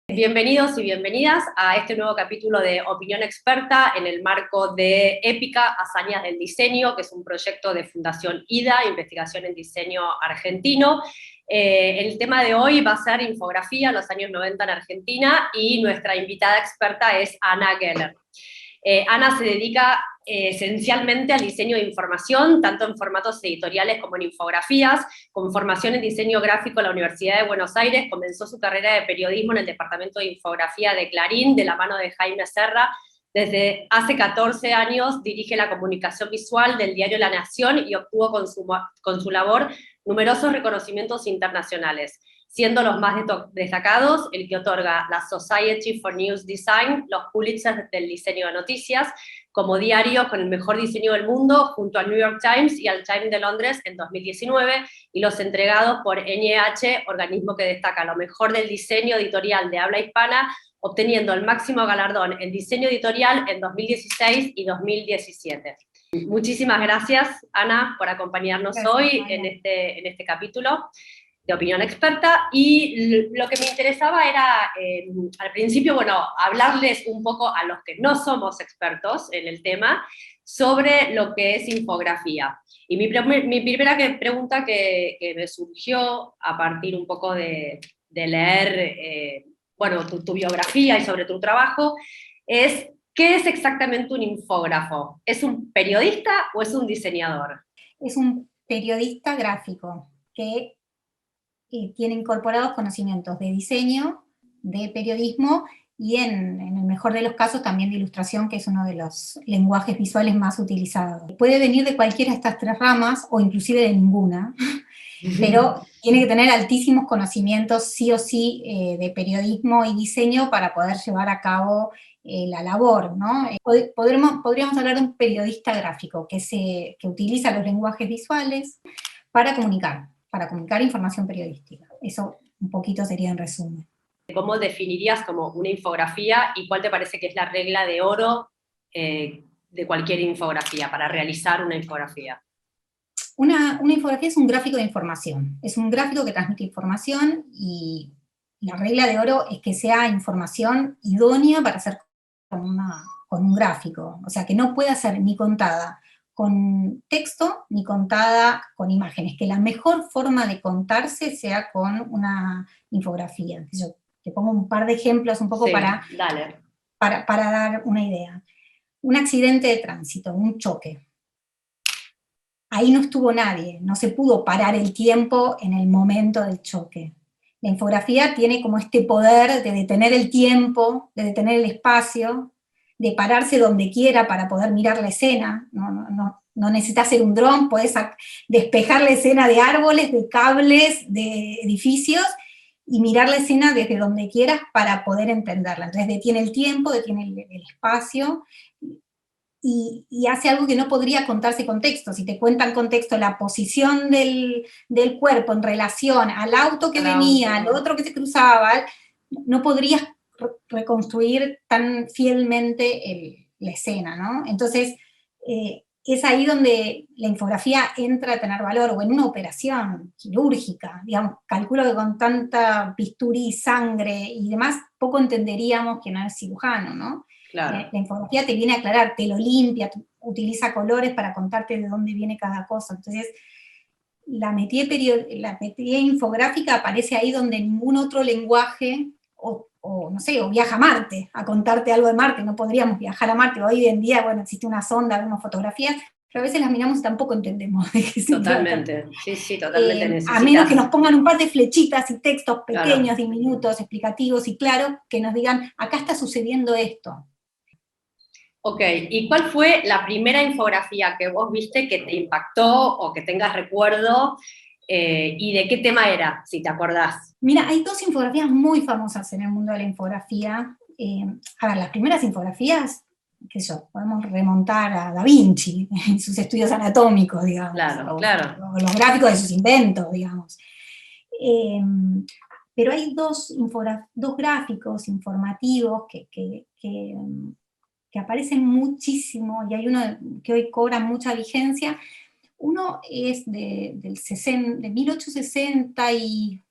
Bienvenidos y bienvenidas a este nuevo capítulo de Opinión Experta en el marco de Épica, Hazañas del Diseño, que es un proyecto de Fundación IDA, Investigación en Diseño Argentino. El tema de hoy va a ser infografía, los años 90 en Argentina, y nuestra invitada experta es Ana Geller. Ana se dedica esencialmente al diseño de información, tanto en formatos editoriales como en infografías. Con formación en diseño gráfico en la Universidad de Buenos Aires, comenzó su carrera de periodismo en el departamento de infografía de Clarín, de la mano de Jaime Serra. Desde hace 14 años dirige la comunicación visual del diario La Nación y obtuvo con su labor numerosos reconocimientos internacionales, siendo los más destacados el que otorga la Society for News Design, los Pulitzer del diseño de noticias, como diario con el mejor diseño del mundo, junto al New York Times y al Times de Londres en 2019, y los entregados por NH, organismo que destaca lo mejor del diseño editorial de habla hispana, obteniendo el máximo galardón en diseño editorial en 2016 y 2017. Muchísimas gracias, Ana, por acompañarnos hoy en este capítulo de Opinión Experta, y lo que me interesaba era, al principio, bueno, hablarles un poco a los que no somos expertos en el tema, sobre lo que es infografía. Y mi primera pregunta que me surgió a partir un poco de leer, bueno, tu biografía y sobre tu trabajo, es, ¿qué es exactamente un infógrafo? ¿Es un periodista o es un diseñador? Es un periodista gráfico que tiene incorporados conocimientos de diseño, de periodismo y en el mejor de los casos también de ilustración, que es uno de los lenguajes visuales más utilizados. Puede venir de cualquiera de estas tres ramas o inclusive de ninguna, pero tiene que tener altísimos conocimientos sí o sí de periodismo y diseño para poder llevar a cabo la labor, ¿no? Podríamos hablar de un periodista gráfico que utiliza los lenguajes visuales para comunicar información periodística. Eso un poquito sería en resumen. ¿Cómo definirías como una infografía y cuál te parece que es la regla de oro de cualquier infografía, para realizar una infografía? Una infografía es un gráfico de información. Es un gráfico que transmite información y la regla de oro es que sea información idónea para hacer con un gráfico. O sea, que no pueda ser ni contada con texto ni contada con imágenes. Que la mejor forma de contarse sea con una infografía. Yo te pongo un par de ejemplos un poco para dar una idea. Un accidente de tránsito, un choque. Ahí no estuvo nadie, no se pudo parar el tiempo en el momento del choque. La infografía tiene como este poder de detener el tiempo, de detener el espacio, de pararse donde quiera para poder mirar la escena. No necesitas ser un dron, podés despejar la escena de árboles, de cables, de edificios, y mirar la escena desde donde quieras para poder entenderla. Entonces detiene el tiempo, detiene el espacio, y hace algo que no podría contarse con texto. Si te cuentan con texto la posición del cuerpo en relación al auto que venía, al otro que se cruzaba, no podrías reconstruir tan fielmente la escena, ¿no? Entonces, es ahí donde la infografía entra a tener valor, o en una operación quirúrgica, digamos, calculo que con tanta bisturí, sangre y demás, poco entenderíamos que no es cirujano, ¿no? Claro. La infografía te viene a aclarar, te lo limpia, utiliza colores para contarte de dónde viene cada cosa. Entonces, la metida infográfica aparece ahí donde ningún otro lenguaje, o no sé, o viaja a Marte, a contarte algo de Marte. No podríamos viajar a Marte. Hoy en día, bueno, existe una sonda, vemos fotografías, pero a veces las miramos y tampoco entendemos de qué se Totalmente, sí, totalmente. A menos que nos pongan un par de flechitas y textos pequeños, diminutos, explicativos y claros, que nos digan, acá está sucediendo esto. Ok, ¿y cuál fue la primera infografía que vos viste que te impactó o que tengas recuerdo? ¿Y de qué tema era, si te acordás? Mira, hay dos infografías muy famosas en el mundo de la infografía. A ver, las primeras infografías, qué sé yo, podemos remontar a Da Vinci en sus estudios anatómicos, digamos. Claro. O los gráficos de sus inventos, digamos. Pero hay dos gráficos informativos que aparecen muchísimo, y hay uno que hoy cobra mucha vigencia. Uno es de 1860 y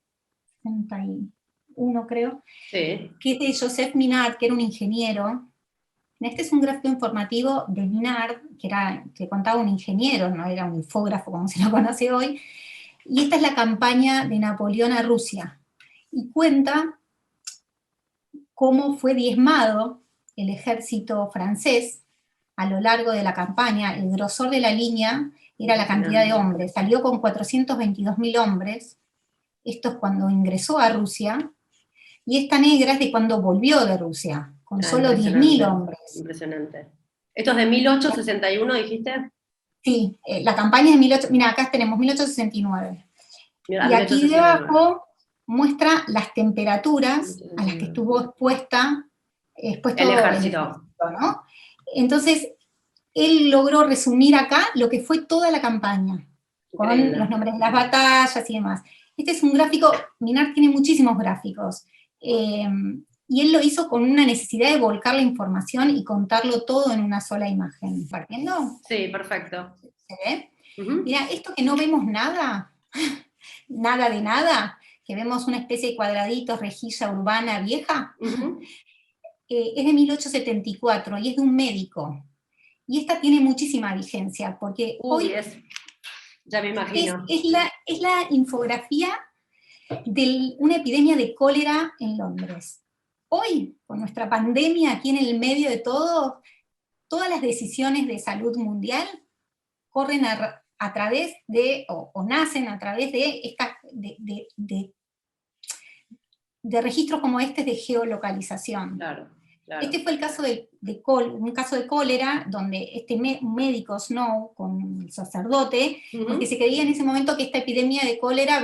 1 creo, Sí. que es de Joseph Minard, que era un ingeniero. Este es un gráfico informativo de Minard, que contaba un ingeniero, no era un infógrafo como se lo conoce hoy, y esta es la campaña de Napoleón a Rusia, y cuenta cómo fue diezmado el ejército francés a lo largo de la campaña. El grosor de la línea era la cantidad de hombres, salió con 422.000 hombres, esto es cuando ingresó a Rusia, y esta negra es de cuando volvió de Rusia, con solo 10.000 hombres. Impresionante. ¿Esto es de 1861, dijiste? Sí, la campaña es de 18, mira, acá tenemos 1869. Mira, Y aquí 1869. debajo muestra las temperaturas a las que estuvo expuesto El ejército, ¿no? Entonces, él logró resumir acá lo que fue toda la campaña, increíble, con los nombres de las batallas y demás. Este es un gráfico, Minard tiene muchísimos gráficos, y él lo hizo con una necesidad de volcar la información y contarlo todo en una sola imagen. ¿Partiendo? Sí, perfecto. ¿Se ve? Mira, esto que no vemos nada, nada de nada, que vemos una especie de cuadraditos, rejilla urbana vieja, es de 1874 y es de un médico. Y esta tiene muchísima vigencia, porque hoy ya me imagino. Es la infografía de una epidemia de cólera en Londres. Hoy, con nuestra pandemia aquí en el medio de todo, todas las decisiones de salud mundial corren a través de, o nacen a través de, de registros como este de geolocalización. Claro. Este fue el caso un caso de cólera, donde este médico Snow, con el sacerdote, porque se creía en ese momento que esta epidemia de cólera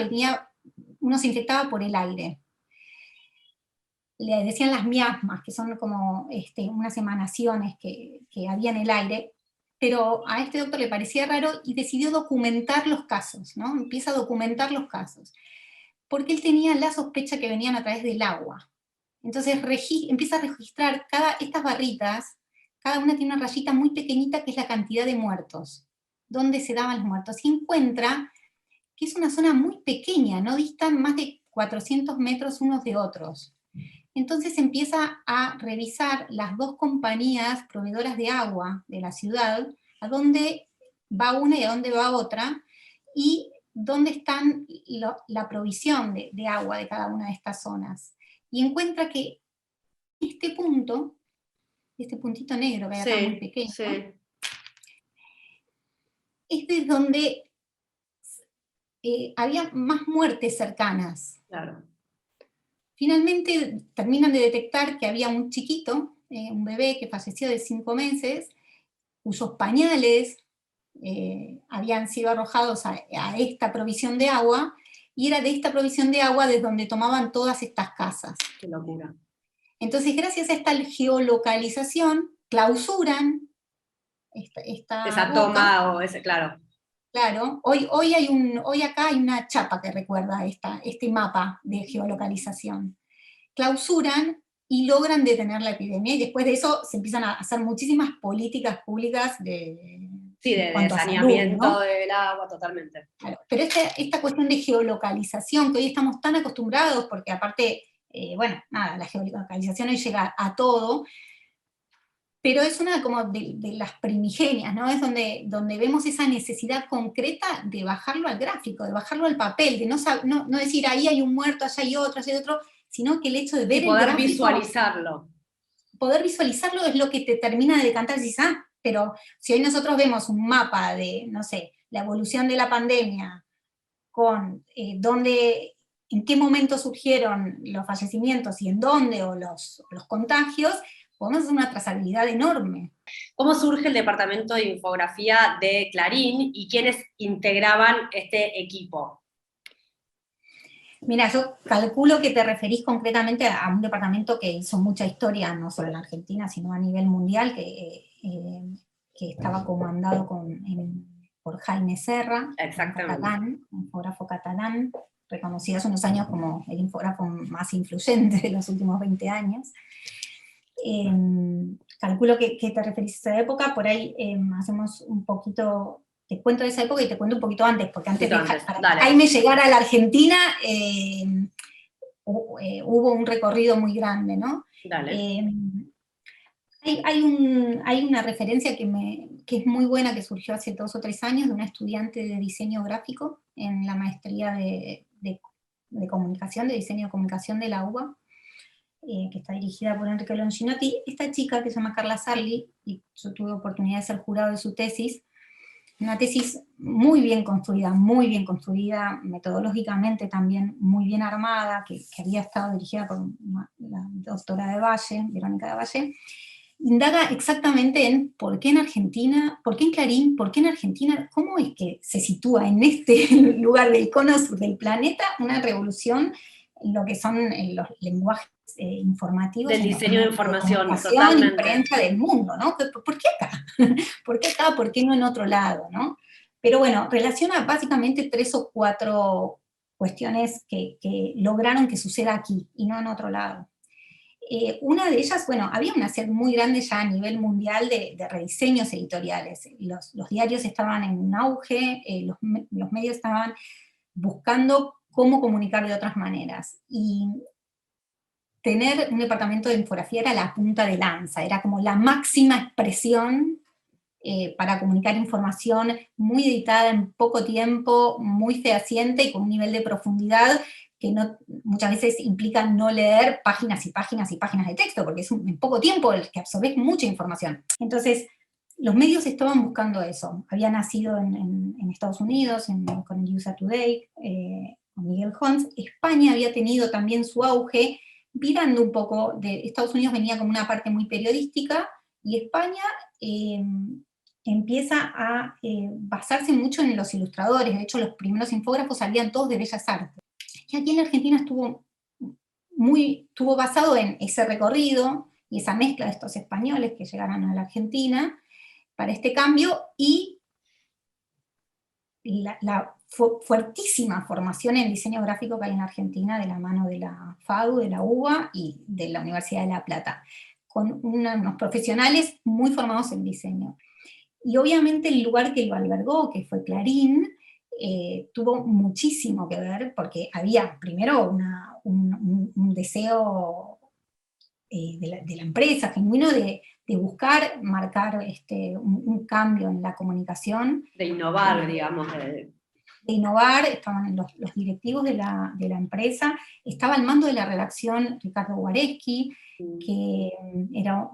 uno se infectaba por el aire. Le decían las miasmas, que son como unas emanaciones que había en el aire, pero a este doctor le parecía raro y decidió documentar los casos, ¿no? Empieza a documentar los casos, porque él tenía la sospecha que venían a través del agua. Entonces empieza a registrar estas barritas, cada una tiene una rayita muy pequeñita que es la cantidad de muertos, dónde se daban los muertos, y encuentra que es una zona muy pequeña, no distan más de 400 metros unos de otros. Entonces empieza a revisar las dos compañías proveedoras de agua de la ciudad, a dónde va una y a dónde va otra, y dónde están la provisión de agua de cada una de estas zonas. Y encuentra que este punto, este puntito negro que hay acá muy pequeño, es de donde había más muertes cercanas. Claro. Finalmente terminan de detectar que había un chiquito, un bebé que falleció de 5 meses, cuyos pañales habían sido arrojados a esta provisión de agua, y era de esta provisión de agua desde donde tomaban todas estas casas. Qué locura. Entonces, gracias a esta geolocalización, clausuran esa boca. toma o ese, claro. Claro, hoy acá hay una chapa que recuerda este mapa de geolocalización. Clausuran y logran detener la epidemia, y después de eso se empiezan a hacer muchísimas políticas públicas de saneamiento, salud, ¿no? del agua, totalmente. Claro, pero esta cuestión de geolocalización, que hoy estamos tan acostumbrados, porque aparte, la geolocalización hoy llega a todo, pero es una como de las primigenias, ¿no? Es donde vemos esa necesidad concreta de bajarlo al gráfico, de bajarlo al papel, de no decir ahí hay un muerto, allá hay otro, sino que el hecho de ver el gráfico, visualizarlo. Poder visualizarlo es lo que te termina de decantar, y dices, pero si hoy nosotros vemos un mapa de, no sé, la evolución de la pandemia, con en qué momento surgieron los fallecimientos y en dónde, o los contagios, podemos hacer una trazabilidad enorme. ¿Cómo surge el departamento de infografía de Clarín y quiénes integraban este equipo? Mira, yo calculo que te referís concretamente a un departamento que hizo mucha historia, no solo en Argentina, sino a nivel mundial, que estaba comandado por Jaime Serra, un infógrafo catalán, reconocido hace unos años como el infógrafo más influyente de los últimos 20 años. Calculo que te referís a esa época, por ahí hacemos un poquito, te cuento de esa época y te cuento un poquito antes, porque antes de Jaime llegar a la Argentina, hubo un recorrido muy grande, ¿no? Dale. Hay una referencia que es muy buena, que surgió hace 2 o 3 años, de una estudiante de diseño gráfico en la maestría de comunicación, de diseño de comunicación de la UBA, que está dirigida por Enrique Longinotti. Esta chica, que se llama Carla Sarli, y yo tuve oportunidad de ser jurado de su tesis, una tesis muy bien construida, metodológicamente también muy bien armada, que había estado dirigida por la doctora de Valle, Verónica de Valle, indaga exactamente en por qué en Argentina, por qué en Clarín, por qué en Argentina, cómo es que se sitúa en este lugar del cono sur del planeta una revolución en lo que son los lenguajes informativos, Del en los diseño de medios de información, comunicación y totalmente. prensa del mundo, ¿no? ¿Por qué acá? ¿Por qué acá? ¿Por qué no en otro lado, no? Pero bueno, relaciona básicamente 3 o 4 cuestiones que lograron que suceda aquí y no en otro lado. Una de ellas, bueno, había una sed muy grande ya a nivel mundial de rediseños editoriales. Los diarios estaban en un auge, los medios estaban buscando cómo comunicar de otras maneras. Y tener un departamento de infografía era la punta de lanza, era como la máxima expresión para comunicar información muy editada en poco tiempo, muy fehaciente y con un nivel de profundidad que muchas veces implica no leer páginas y páginas y páginas de texto, porque es en poco tiempo el que absorbes mucha información. Entonces, los medios estaban buscando eso. Había nacido en Estados Unidos, con el USA Today, con Miguel Hons. España había tenido también su auge, virando un poco. De Estados Unidos venía como una parte muy periodística, y España empieza a basarse mucho en los ilustradores. De hecho, los primeros infógrafos salían todos de Bellas Artes. Y aquí en la Argentina estuvo basado en ese recorrido y esa mezcla de estos españoles que llegaron a la Argentina para este cambio, y la fuertísima formación en diseño gráfico que hay en la Argentina, de la mano de la FADU, de la UBA y de la Universidad de La Plata, con unos profesionales muy formados en diseño. Y obviamente el lugar que lo albergó, que fue Clarín, tuvo muchísimo que ver, porque había primero un deseo de la empresa genuino de buscar marcar un cambio en la comunicación. De innovar, digamos. De innovar. Estaban los directivos de la empresa, estaba al mando de la redacción Ricardo Guareschi, que era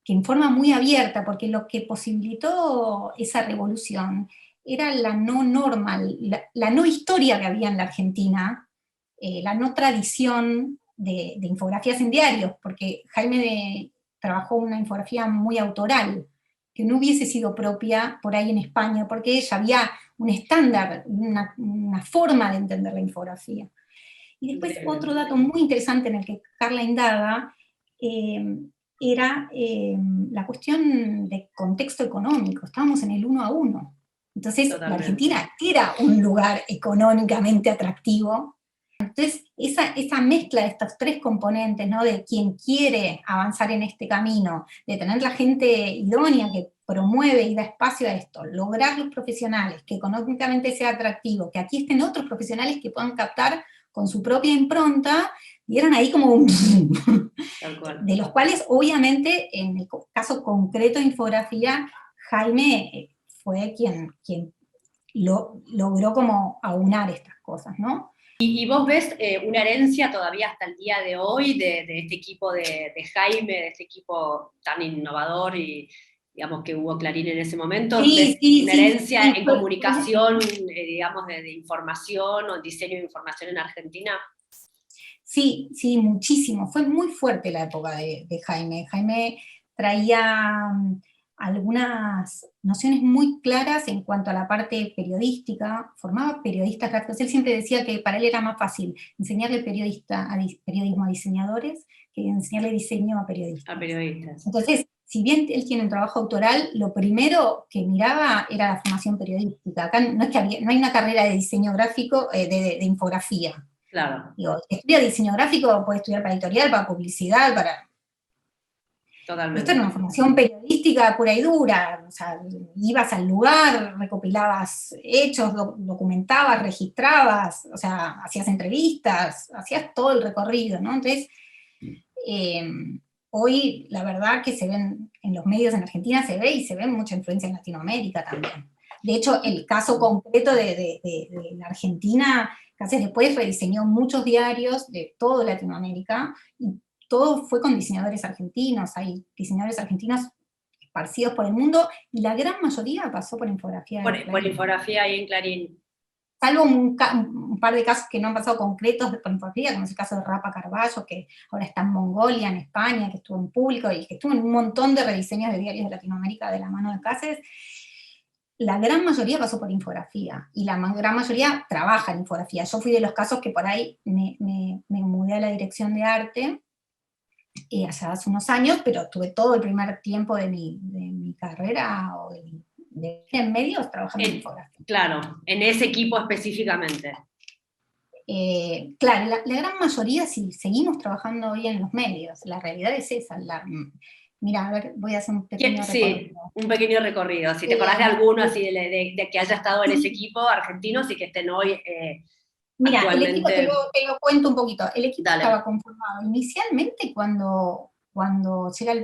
que en forma muy abierta, porque lo que posibilitó esa revolución era la no norma, la no historia que había en la Argentina, la no tradición de infografías en diarios, porque Jaime trabajó una infografía muy autoral, que no hubiese sido propia por ahí en España, porque ya había un estándar, una forma de entender la infografía. Y después otro dato muy interesante en el que Carla indaga, era la cuestión de contexto económico. Estábamos en el 1 a 1. Entonces, totalmente, la Argentina era un lugar económicamente atractivo. Entonces, esa mezcla de estos 3 componentes, ¿no? De quien quiere avanzar en este camino, de tener la gente idónea que promueve y da espacio a esto, lograr los profesionales, que económicamente sea atractivo, que aquí estén otros profesionales que puedan captar con su propia impronta, dieron ahí como un... de los cuales, obviamente, en el caso concreto de infografía, Jaime fue quien logró como aunar estas cosas, ¿no? ¿Y vos ves una herencia todavía hasta el día de hoy de este equipo de Jaime, de este equipo tan innovador y, digamos, que hubo Clarín en ese momento? Sí, ¿Ves una herencia en comunicación, digamos, de información o diseño de información en Argentina? Sí, sí, muchísimo. Fue muy fuerte la época de Jaime. Jaime traía algunas nociones muy claras en cuanto a la parte periodística, formaba periodistas gráficos. Él siempre decía que para él era más fácil enseñarle periodismo a diseñadores que enseñarle diseño a periodistas. A periodistas. Entonces, si bien él tiene un trabajo autoral, lo primero que miraba era la formación periodística. Acá no hay una carrera de diseño gráfico, de infografía. Claro. Digo, estudia diseño gráfico, puede estudiar para editorial, para publicidad, para... Esto era una formación periodística pura y dura, o sea, ibas al lugar, recopilabas hechos, documentabas, registrabas, o sea, hacías entrevistas, hacías todo el recorrido, ¿no? Entonces, eh, hoy la verdad que se ven, en los medios en Argentina se ve y se ve mucha influencia en Latinoamérica también. De hecho, el caso concreto de la Argentina, casi después rediseñó muchos diarios de toda Latinoamérica, y todo fue con diseñadores argentinos, hay diseñadores argentinos esparcidos por el mundo, y la gran mayoría pasó por infografía. Por infografía ahí en Clarín. Salvo un par de casos que no han pasado concretos por infografía, como es el caso de Rapa Carballo, que ahora está en Mongolia, en España, que estuvo en público, y que estuvo en un montón de rediseños de diarios de Latinoamérica de la mano de Cáceres. La gran mayoría pasó por infografía, y la gran mayoría trabaja en infografía. Yo fui de los casos que por ahí me mudé a la dirección de arte, allá hace unos años, pero tuve todo el primer tiempo de mi carrera, o en medios, trabajando en infografía. Claro, en ese equipo específicamente. Claro, la gran mayoría sí, seguimos trabajando hoy en los medios, la realidad es esa. Mira, a ver, voy a hacer un pequeño recorrido. Sí, un pequeño recorrido. Si te acordás de alguno así de que haya estado en ese equipo argentinos y que estén hoy Mira, actualmente. el equipo, te lo cuento un poquito. El equipo Dale. estaba conformado inicialmente cuando llega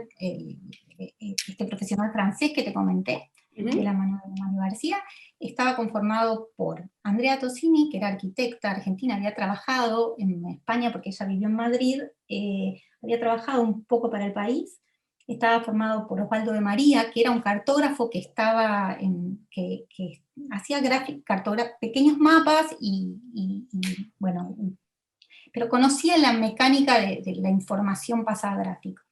este profesional francés que te comenté, de la mano de Mario García, estaba conformado por Andrea Tosini, que era arquitecta argentina, había trabajado en España porque ella vivió en Madrid, había trabajado un poco para el país. Estaba formado por Osvaldo de María, que era un cartógrafo que estaba que hacía pequeños mapas bueno, pero conocía la mecánica de la información pasada gráfica.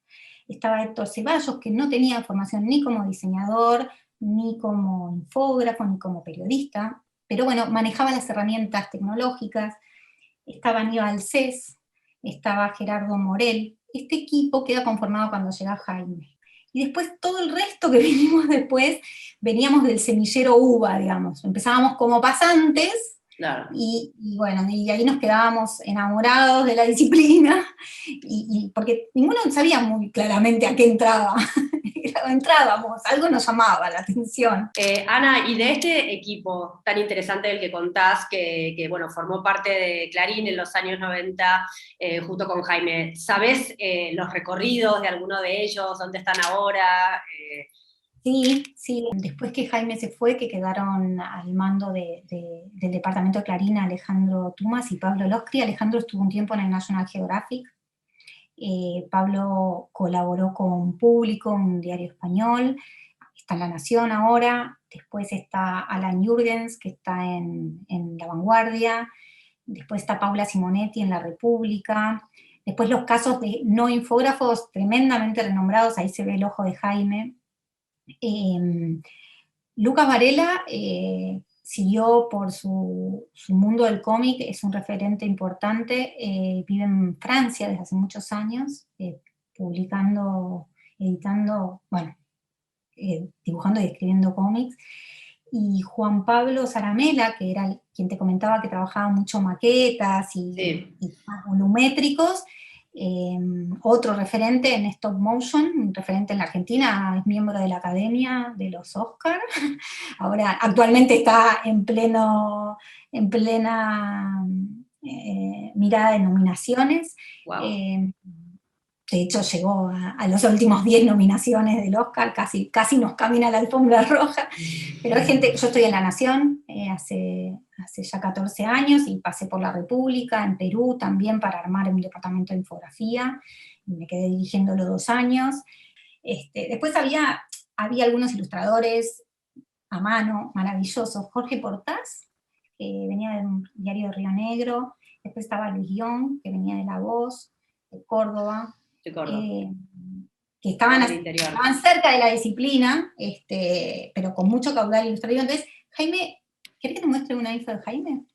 Estaba Héctor Ceballos, que no tenía formación ni como diseñador, ni como infógrafo, ni como periodista, pero bueno, manejaba las herramientas tecnológicas. Estaba Aníbal Cés, estaba Gerardo Morel. Este equipo queda conformado cuando llega Jaime. Y después todo el resto que venimos después, veníamos del semillero UBA, digamos. Empezábamos como pasantes, claro. y bueno, y ahí nos quedábamos enamorados de la disciplina, porque ninguno sabía muy claramente a qué entraba. Entrábamos, algo nos llamaba la atención. Ana, y de este equipo tan interesante del que contás, que bueno, formó parte de Clarín en los años 90, junto con Jaime, ¿sabés los recorridos de alguno de ellos? ¿Dónde están ahora? Sí, después que Jaime se fue, que quedaron al mando del departamento de Clarín Alejandro Tumas y Pablo Loscri. Alejandro estuvo un tiempo en el National Geographic, Pablo colaboró con Público, un diario español, está en La Nación ahora. Después está Alan Jürgens, que está en La Vanguardia. Después está Paula Simonetti en La República. Después los casos de no infógrafos tremendamente renombrados, ahí se ve el ojo de Jaime. Lucas Varela siguió por su mundo del cómic, es un referente importante, vive en Francia desde hace muchos años, publicando, editando, bueno, dibujando y escribiendo cómics. Y Juan Pablo Zaramela, que era quien te comentaba que trabajaba mucho maquetas y más volumétricos, otro referente en stop motion, un referente en la Argentina, es miembro de la Academia de los Oscar. Ahora, actualmente está en plena mirada de nominaciones. Wow. De hecho, llegó a los últimos 10 nominaciones del Oscar, casi nos camina la alfombra roja. Pero hay gente, yo estoy en La Nación hace ya 14 años, y pasé por La República, en Perú también, para armar mi departamento de infografía, y me quedé dirigiéndolo 2 años. Después había algunos ilustradores a mano maravillosos. Jorge Portás, que venía de un diario de Río Negro. Después estaba Luis Guión, que venía de La Voz, de Córdoba. Que estaban cerca de la disciplina, pero con mucho caudal ilustrativo. Entonces, Jaime, ¿querés que te muestre una info de Jaime?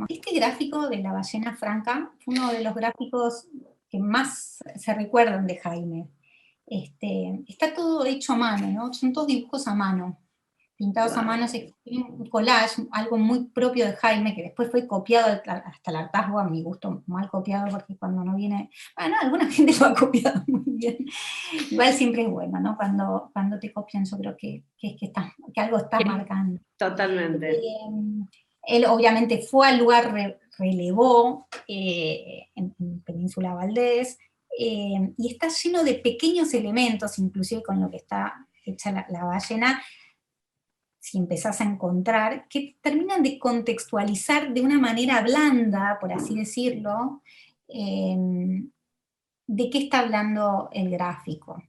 Este gráfico de la ballena franca fue uno de los gráficos que más se recuerdan de Jaime. Está todo hecho a mano, ¿no? Son todos dibujos a mano. pintados a mano, es un collage, algo muy propio de Jaime, que después fue copiado hasta el hartazgo, a mi gusto, mal copiado, porque cuando no viene, bueno, alguna gente lo ha copiado muy bien, igual siempre es bueno, ¿no? Cuando te copian, yo creo que algo estás marcando. Totalmente. Él obviamente fue al lugar, relevó en Península Valdés, y está lleno de pequeños elementos, inclusive con lo que está hecha la ballena, si empezás a encontrar, que terminan de contextualizar de una manera blanda, por así decirlo, de qué está hablando el gráfico.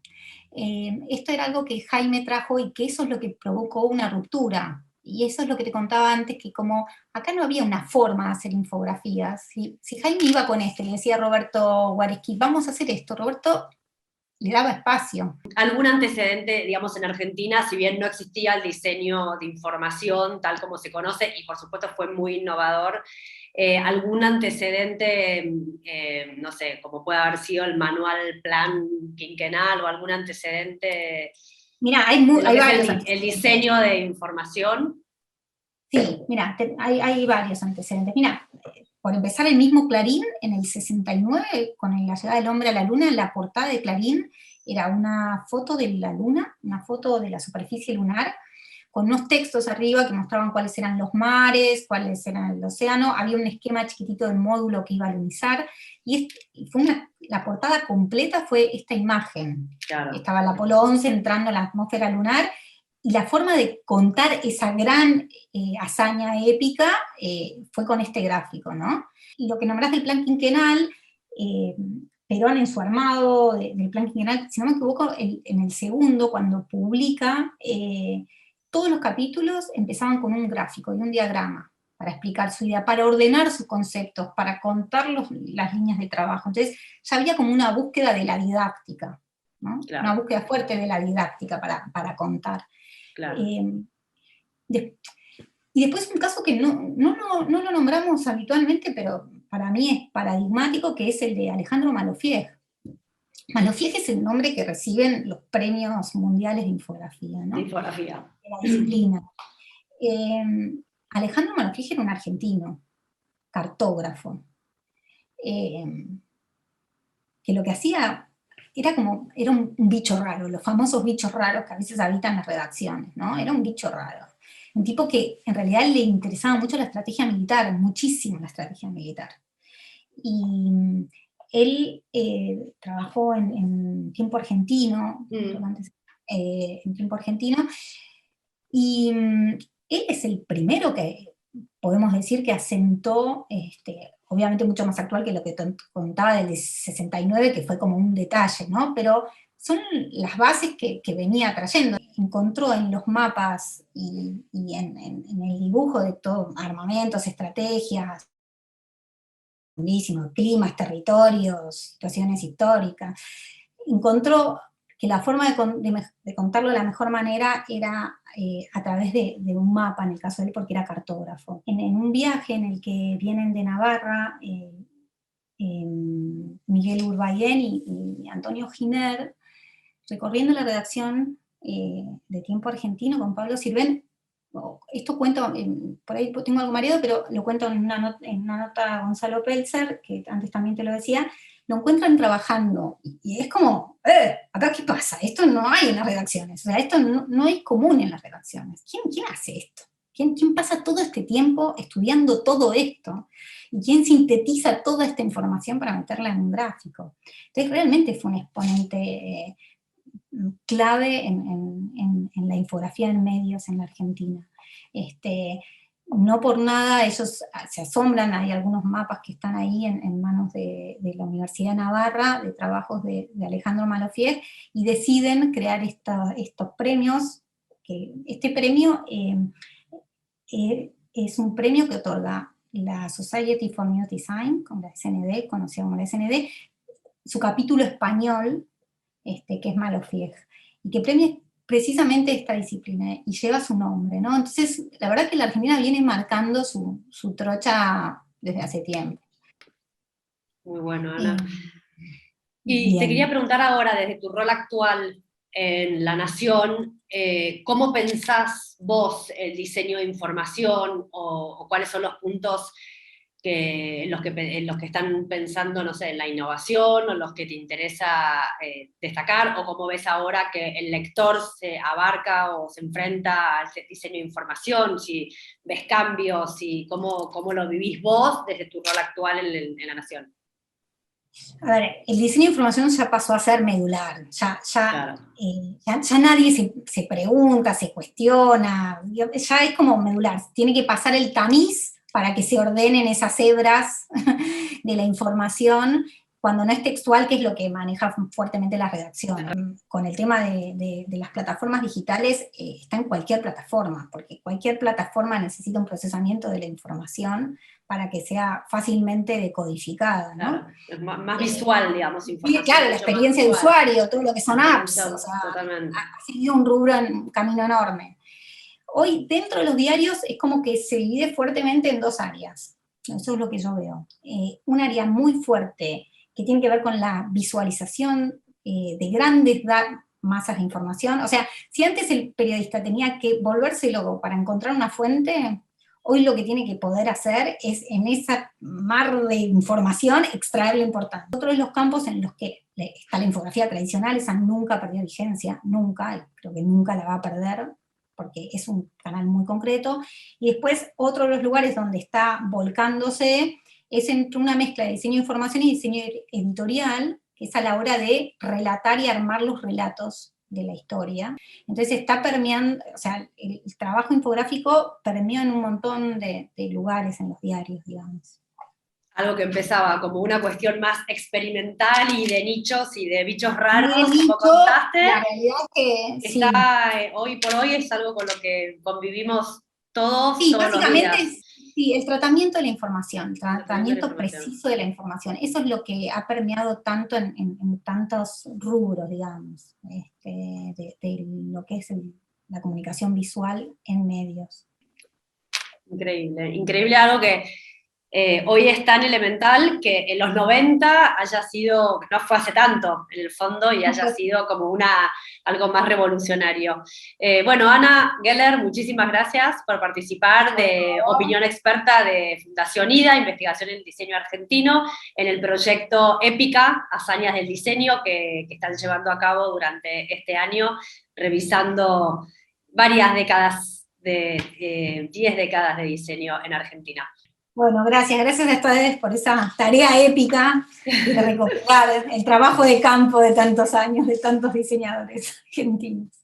Esto era algo que Jaime trajo y que eso es lo que provocó una ruptura. Y eso es lo que te contaba antes, que como acá no había una forma de hacer infografías, si Jaime iba con esto y le decía a Roberto Guareschi, vamos a hacer esto, Roberto le daba espacio. Algún antecedente, digamos, en Argentina, si bien no existía el diseño de información tal como se conoce, y por supuesto fue muy innovador, algún antecedente, no sé, como puede haber sido el manual plan quinquenal o algún antecedente. Mira, hay varios el diseño de información. Sí, mira, hay varios antecedentes. Mira, por empezar, el mismo Clarín, en el 69, con la llegada del hombre a la luna, la portada de Clarín era una foto de la luna, una foto de la superficie lunar, con unos textos arriba que mostraban cuáles eran los mares, cuáles eran el océano, había un esquema chiquitito del módulo que iba a lunizar, y la portada completa fue esta imagen. Claro. Estaba el Apolo 11 entrando a la atmósfera lunar, y la forma de contar esa gran hazaña épica fue con este gráfico, ¿no? Y lo que nombrás del plan quinquenal, Perón en su armado del plan quinquenal, si no me equivoco, en el segundo, cuando publica, todos los capítulos empezaban con un gráfico y un diagrama para explicar su idea, para ordenar sus conceptos, para contar las líneas de trabajo. Entonces ya había como una búsqueda de la didáctica, ¿no? Claro. Una búsqueda fuerte de la didáctica para contar. Claro. Y después un caso que no lo nombramos habitualmente, pero para mí es paradigmático, que es el de Alejandro Malofiev. Malofiev es el nombre que reciben los premios mundiales de infografía, ¿no? De infografía. De la disciplina. Alejandro Malofiev era un argentino, cartógrafo, que lo que hacía era un bicho raro, los famosos bichos raros que a veces habitan las redacciones, ¿no? Era un bicho raro. Un tipo que en realidad le interesaba mucho la estrategia militar, muchísimo la estrategia militar. Y él trabajó en tiempo argentino, en tiempo argentino, y él es el primero que podemos decir que asentó, obviamente mucho más actual que lo que contaba del 69, que fue como un detalle, ¿no? Pero son las bases que venía trayendo. Encontró en los mapas y en el dibujo de todo, armamentos, estrategias, climas, territorios, situaciones históricas. Encontró que la forma de contarlo de la mejor manera era a través de un mapa, en el caso de él, porque era cartógrafo. En un viaje en el que vienen de Navarra, Miguel Urbayen y Antonio Giner, recorriendo la redacción de Tiempo Argentino con Pablo Sirven, esto cuento, por ahí tengo algo mareado, pero lo cuento en una nota a Gonzalo Pelzer, que antes también te lo decía, lo encuentran trabajando, y es como, ¿acá qué pasa? Esto no hay en las redacciones, o sea, esto no es común en las redacciones. ¿Quién hace esto? ¿Quién pasa todo este tiempo estudiando todo esto? ¿Y quién sintetiza toda esta información para meterla en un gráfico? Entonces realmente fue un exponente clave en la infografía en medios en la Argentina. No por nada ellos se asombran, hay algunos mapas que están ahí en manos de la Universidad de Navarra, de trabajos de Alejandro Malofiev, y deciden crear estos premios, que este premio es un premio que otorga la Society for New Design, con la SND, conocida como la SND, su capítulo español, que es Malofiev, y que premia precisamente esta disciplina, y lleva su nombre, ¿no? Entonces, la verdad que la Argentina viene marcando su trocha desde hace tiempo. Muy bueno, Ana. Y te quería preguntar ahora, desde tu rol actual en La Nación, ¿cómo pensás vos el diseño de información o cuáles son los puntos en los que están pensando, no sé, en la innovación o los que te interesa destacar, o cómo ves ahora que el lector se abarca o se enfrenta al diseño de información, si ves cambios, y cómo lo vivís vos desde tu rol actual en La Nación? A ver, el diseño de información ya pasó a ser medular, Claro. ya nadie se pregunta, se cuestiona, ya es como medular, tiene que pasar el tamiz para que se ordenen esas hebras de la información, cuando no es textual, que es lo que maneja fuertemente la redacción. Con el tema de las plataformas digitales, está en cualquier plataforma, porque cualquier plataforma necesita un procesamiento de la información para que sea fácilmente decodificada, ¿no? Claro, es más visual, digamos, información. Claro, la experiencia de usuario, todo lo que son apps, o sea, totalmente. ha seguido un rubro, un camino enorme. Hoy, dentro de los diarios, es como que se divide fuertemente en dos áreas. Eso es lo que yo veo. Un área muy fuerte que tiene que ver con la visualización de grandes masas de información. O sea, si antes el periodista tenía que volverse loco para encontrar una fuente, hoy lo que tiene que poder hacer es, en esa mar de información, extraer lo importante. Otro de los campos en los que está la infografía tradicional, esa nunca perdió vigencia, nunca, y creo que nunca la va a perder, porque es un canal muy concreto. Y después, otro de los lugares donde está volcándose es entre una mezcla de diseño de información y diseño editorial, que es a la hora de relatar y armar los relatos de la historia. Entonces está permeando, o sea, el trabajo infográfico permeó en un montón de lugares en los diarios, digamos. Algo que empezaba como una cuestión más experimental y de nichos y de bichos raros, Muy de como nicho, contaste, la realidad es que está, hoy por hoy es algo con lo que convivimos todos los básicamente días. sí, el tratamiento de la información, el tratamiento preciso de la información. Eso es lo que ha permeado tanto en tantos rubros, digamos, de lo que es la comunicación visual en medios. Increíble, increíble, algo que hoy es tan elemental, que en los 90 haya sido, no fue hace tanto en el fondo, y haya sido como algo más revolucionario. Bueno, Ana Geller, muchísimas gracias por participar de Opinión Experta de Fundación IDA, Investigación en Diseño Argentino, en el proyecto Épica, Hazañas del Diseño, que están llevando a cabo durante este año, revisando varias décadas 10 décadas de diseño en Argentina. Bueno, gracias a ustedes por esa tarea épica de recopilar el trabajo de campo de tantos años, de tantos diseñadores argentinos.